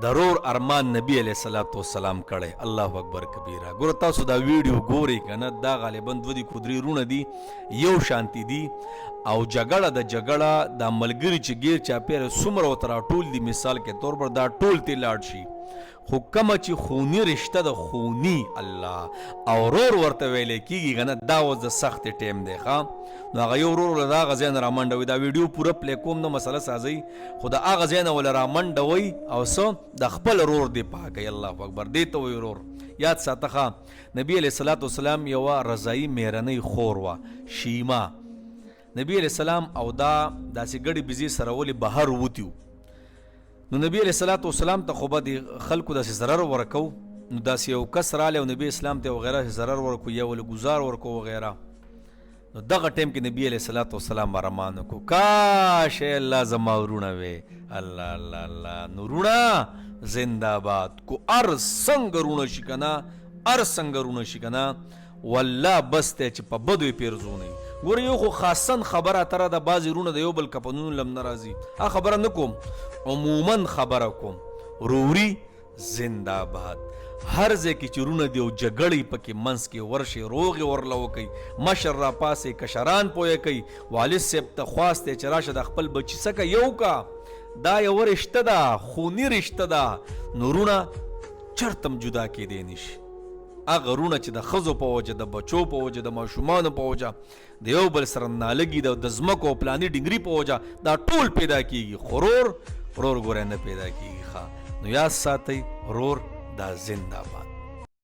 ضرور ارمان نبی علیہ الصلوۃ والسلام کړي. الله اکبر کبیره. ګور تاسو دا ویډیو ګوري کنه، دا غالبا دوه دي خودري رونه دي یو شانتی دي او جګړه د جګړه د ملګری چې غیر چا پیر سمره وترا ټول دي، مثال کې طور پر دا ټول تی لاړ شي، خو کومه چې خونی رشته د خونی الله او رور ورته ویل کیږي کنه، دا وز د سخت ټیم دی ښا. نو هغه یو رور دا غزین رامنډوي، دا ویډیو پوره پلی کوم نو مسله سازي، خو د هغه ځای نه ول رامنډوي او څه د خپل رور دی پاکي. الله اکبر. دې ته وی رور یاد ساته. نبی علیہ الصلوۃ والسلام یو رضایی میرنۍ خور وا شیما. نبی علیہ السلام او دا داسې ګړي بيزي سره ولي بهر ووتیو. نو نبی علیہ الصلوۃ والسلام ته خو به د خلکو داسې ضرر ورکو، نو داسې یو کس رالی او نبی اسلام ته وغیره ضرر ورکو یا ول گزار ورکو وغیره. نو دغه ټیم کې نبی علیہ الصلوۃ والسلام ارمان وکړو کاش الله زما ورونه وي. الله الله الله. نو رونه زنده باد کو ار څنګه رونه شي کنه، ار څنګه رونه شي کنه، والله بس ته چې په بدوی پیرزونی. ګوره یو خو خاصن خبره تر د بعضې رونه د یو بل کپنونو لم نه راځي، ها خبره نه کوم، عموما خبره کوم. روري زنده باد. هر ځای کې چې رونه دی او جګړې پکې منځ کې ورشي، روغې ورله وکئ، مشر را پاسې کشران پویه کوي، والد صاحب ته خواست دی چې راشه د خپل بچي څخه یو کا، دا یو رشته ده، خوني رشته ده. نو رونه چرتم جدا کېدی نشي. هغه رونه چې د ښځو په وجه، د بچو په وجه، د ماشومانو په وجه، د یو بل سره نالګي د ځمکو او پلاني ډنګري په وجه، دا ټول پیدا کېږي، خو رور ګوره نه پیدا کېږي ښه. نو یاد ساتئ رور دا زنده باد.